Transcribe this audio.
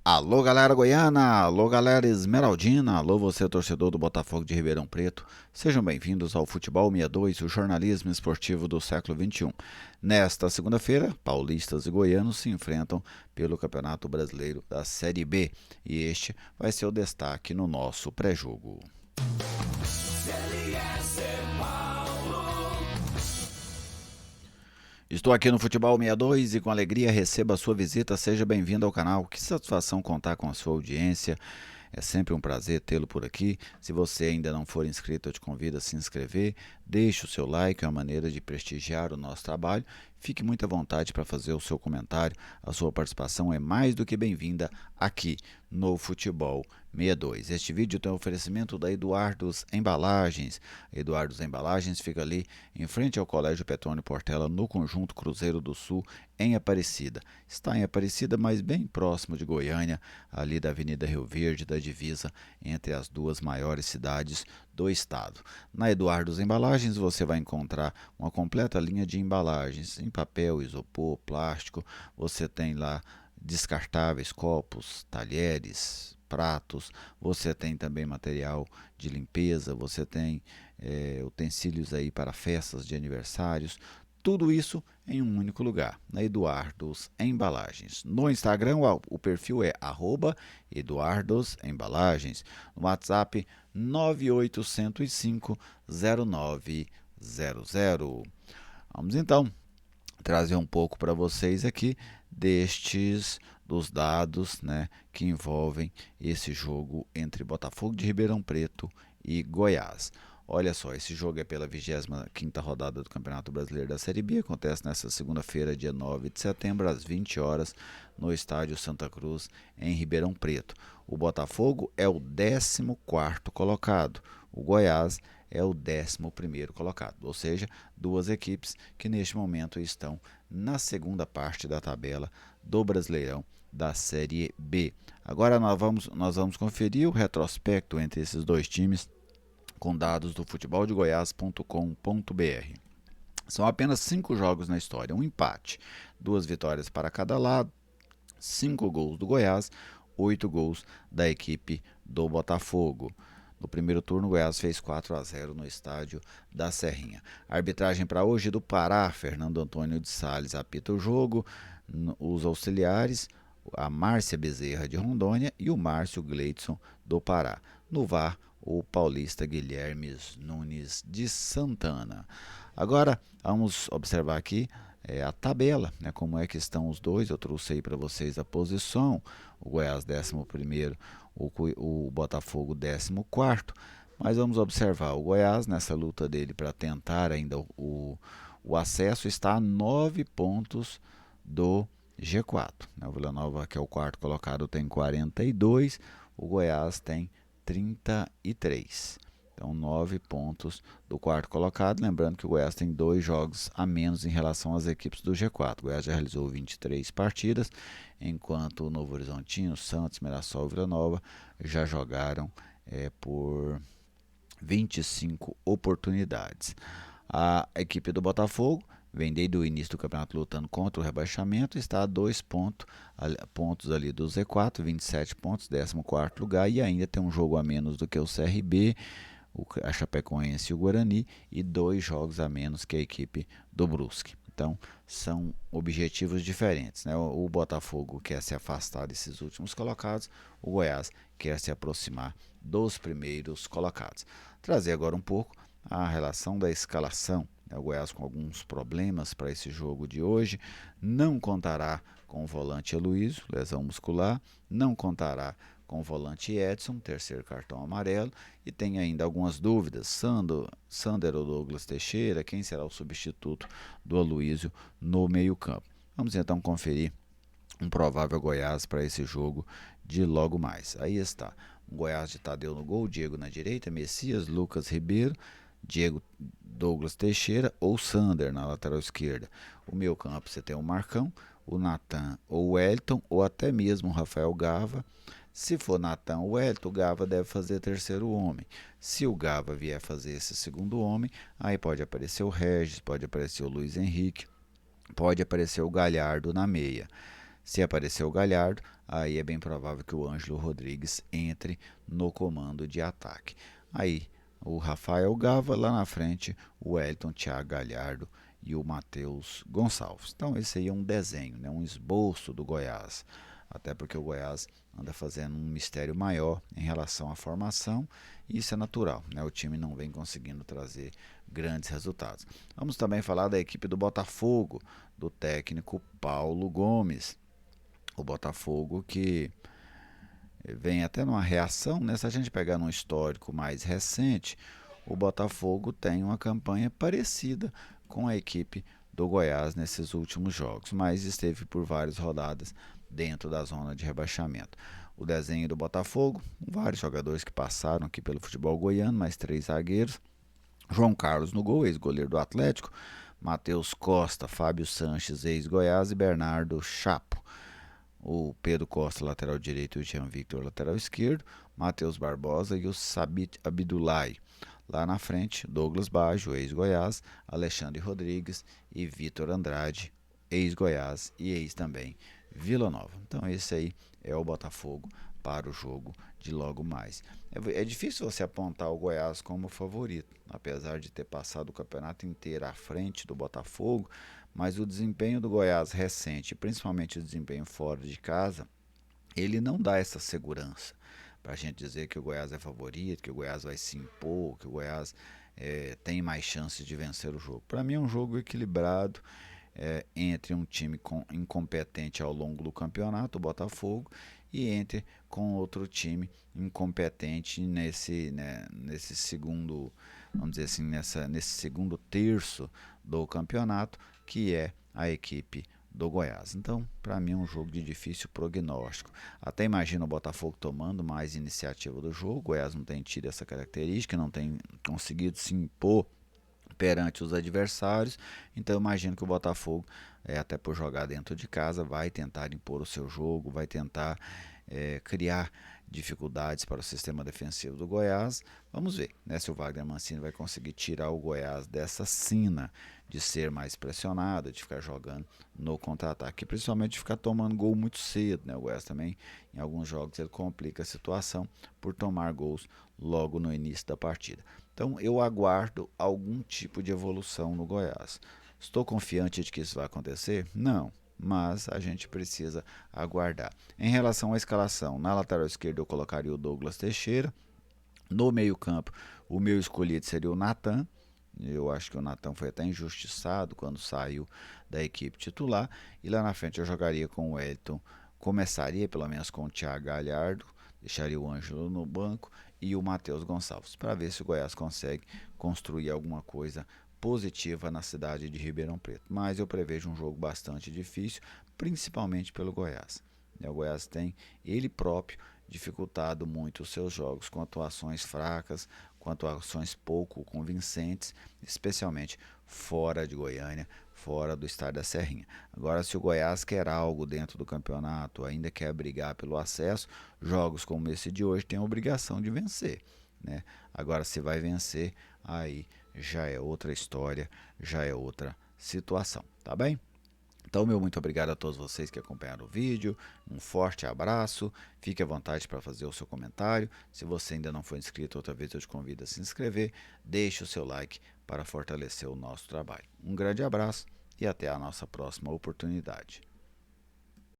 Alô, galera goiana, alô, galera esmeraldina, alô, você torcedor do Botafogo de Ribeirão Preto. Sejam bem-vindos ao Futebol 62, o jornalismo esportivo do século XXI. Nesta segunda-feira, paulistas e goianos se enfrentam pelo Campeonato Brasileiro da Série B e este vai ser o destaque no nosso pré-jogo. Estou aqui no Futebol 62 e com alegria recebo a sua visita. Seja bem-vindo ao canal. Que satisfação contar com a sua audiência. É sempre um prazer tê-lo por aqui. Se você ainda não for inscrito, eu te convido a se inscrever. Deixe o seu like, é uma maneira de prestigiar o nosso trabalho. Fique muito à vontade para fazer o seu comentário. A sua participação é mais do que bem-vinda aqui no Futebol 62. Este vídeo tem um oferecimento da Eduardos Embalagens. Eduardos Embalagens fica ali em frente ao Colégio Petrônio Portela, no Conjunto Cruzeiro do Sul, em Aparecida. Está em Aparecida, mas bem próximo de Goiânia, ali da Avenida Rio Verde, da divisa entre as duas maiores cidades do estado. Na Eduardos Embalagens você vai encontrar uma completa linha de embalagens em papel, isopor, plástico. Você tem lá descartáveis, copos, talheres, pratos. Você tem também material de limpeza, você tem utensílios aí para festas de aniversários. Tudo isso em um único lugar, na Eduardos Embalagens. No Instagram, o perfil é @EduardosEmbalagens. No WhatsApp, 981050900. Vamos então trazer um pouco para vocês aqui dos dados, né, que envolvem esse jogo entre Botafogo de Ribeirão Preto e Goiás. Olha só, esse jogo é pela 25ª rodada do Campeonato Brasileiro da Série B, acontece nesta segunda-feira, dia 9 de setembro, às 20 horas, no Estádio Santa Cruz, em Ribeirão Preto. O Botafogo é o 14º colocado, o Goiás é o 11º colocado, ou seja, duas equipes que neste momento estão na segunda parte da tabela do Brasileirão da Série B. Agora nós vamos conferir o retrospecto entre esses dois times com dados do futeboldegoias.com.br. São apenas 5 jogos na história, um empate, 2 vitórias para cada lado, 5 gols do Goiás, 8 gols da equipe do Botafogo. No primeiro turno, o Goiás fez 4-0 no estádio da Serrinha. A arbitragem para hoje do Pará, Fernando Antônio de Sales apita o jogo, os auxiliares, a Márcia Bezerra de Rondônia e o Márcio Gleidson do Pará. No VAR, o paulista Guilherme Nunes de Santana. Agora vamos observar aqui a tabela, né, como é que estão os dois. Eu trouxe aí para vocês a posição, o Goiás 11º, o Botafogo 14º, mas vamos observar, o Goiás nessa luta dele para tentar ainda o acesso está a 9 pontos do G4. O Vila Nova, que é o quarto colocado, tem 42, o Goiás tem 33. Então, 9 pontos do quarto colocado. Lembrando que o Goiás tem 2 jogos a menos em relação às equipes do G4. O Goiás já realizou 23 partidas, enquanto o Novo Horizontino, Santos, Mirassol e Vila Nova já jogaram por 25 oportunidades. A equipe do Botafogo vem desde o início do campeonato lutando contra o rebaixamento, está a 2 pontos ali do Z4, 27 pontos, 14º lugar, e ainda tem um jogo a menos do que o CRB, a Chapecoense e o Guarani, e 2 jogos a menos que a equipe do Brusque. Então, são objetivos diferentes, né? O Botafogo quer se afastar desses últimos colocados, o Goiás quer se aproximar dos primeiros colocados. Trazer agora um pouco a relação da escalação. O Goiás com alguns problemas para esse jogo de hoje, não contará com o volante Aloysio, lesão muscular, não contará com o volante Edson, terceiro cartão amarelo, e tem ainda algumas dúvidas, Sander ou Douglas Teixeira, quem será o substituto do Aloysio no meio campo. Vamos então conferir um provável Goiás para esse jogo de logo mais. Aí está, o Goiás de Tadeu no gol, Diego na direita, Messias, Lucas Ribeiro, Diego, Douglas Teixeira ou Sander na lateral esquerda. O meio campo você tem o Marcão, o Natan ou o Wellington, ou até mesmo o Rafael Gava. Se for Natan ou Wellington, o Gava deve fazer terceiro homem. Se o Gava vier fazer esse segundo homem, aí pode aparecer o Regis, pode aparecer o Luiz Henrique, pode aparecer o Galhardo na meia. Se aparecer o Galhardo, aí é bem provável que o Ângelo Rodrigues entre no comando de ataque. Aí o Rafael Gava, lá na frente o Wellington, Thiago Galhardo e o Matheus Gonçalves. Então esse aí é um desenho, né, um esboço do Goiás. Até porque o Goiás anda fazendo um mistério maior em relação à formação, e isso é natural, né? O time não vem conseguindo trazer grandes resultados. Vamos também falar da equipe do Botafogo, do técnico Paulo Gomes. O Botafogo que vem até numa reação, né? Se a gente pegar num histórico mais recente, o Botafogo tem uma campanha parecida com a equipe do Goiás nesses últimos jogos, mas esteve por várias rodadas dentro da zona de rebaixamento. O desenho do Botafogo, vários jogadores que passaram aqui pelo futebol goiano, mais 3 zagueiros. João Carlos no gol, ex-goleiro do Atlético. Matheus Costa, Fábio Sanches, ex-Goiás, e Bernardo Chapo. O Pedro Costa, lateral direito, e o Jean Victor, lateral esquerdo. Matheus Barbosa e o Sabit Abdullahi. Lá na frente, Douglas Baggio, ex-Goiás, Alexandre Rodrigues e Vitor Andrade, ex-Goiás e ex também Vila Nova. Então esse aí é o Botafogo para o jogo de logo mais. É difícil você apontar o Goiás como favorito, apesar de ter passado o campeonato inteiro à frente do Botafogo, mas o desempenho do Goiás recente, principalmente o desempenho fora de casa, ele não dá essa segurança para a gente dizer que o Goiás é favorito, que o Goiás vai se impor, que o Goiás tem mais chances de vencer o jogo. Para mim é um jogo equilibrado, entre um time incompetente ao longo do campeonato, o Botafogo, e entre com outro time incompetente nesse segundo, vamos dizer assim, nesse segundo terço do campeonato, que é a equipe do Goiás. Então, para mim é um jogo de difícil prognóstico. Até imagino o Botafogo tomando mais iniciativa do jogo. O Goiás não tem tido essa característica, não tem conseguido se impor perante os adversários. Então eu imagino que o Botafogo, até por jogar dentro de casa, vai tentar impor o seu jogo, vai tentar criar dificuldades para o sistema defensivo do Goiás. Vamos ver, né, se o Wagner Mancini vai conseguir tirar o Goiás dessa sina de ser mais pressionado, de ficar jogando no contra-ataque, principalmente de ficar tomando gol muito cedo, né? O Goiás também, em alguns jogos, ele complica a situação por tomar gols logo no início da partida. Então eu aguardo algum tipo de evolução no Goiás. Estou confiante de que isso vai acontecer? Não, mas a gente precisa aguardar. Em relação à escalação, na lateral esquerda eu colocaria o Douglas Teixeira. No meio-campo, o meu escolhido seria o Natan. Eu acho que o Natan foi até injustiçado quando saiu da equipe titular. E lá na frente eu jogaria com o Wellington. Começaria pelo menos com o Thiago Galhardo, deixaria o Ângelo no banco e o Matheus Gonçalves, para ver se o Goiás consegue construir alguma coisa positiva na cidade de Ribeirão Preto. Mas eu prevejo um jogo bastante difícil, principalmente pelo Goiás. O Goiás tem ele próprio dificultado muito os seus jogos com atuações fracas, com atuações pouco convincentes, especialmente fora de Goiânia, fora do estádio da Serrinha. Agora, se o Goiás quer algo dentro do campeonato, ainda quer brigar pelo acesso, jogos como esse de hoje tem a obrigação de vencer, né? Agora, se vai vencer, aí já é outra história, já é outra situação, tá bem? Então, meu muito obrigado a todos vocês que acompanharam o vídeo, um forte abraço, fique à vontade para fazer o seu comentário. Se você ainda não foi inscrito, outra vez eu te convido a se inscrever, deixe o seu like para fortalecer o nosso trabalho. Um grande abraço e até a nossa próxima oportunidade.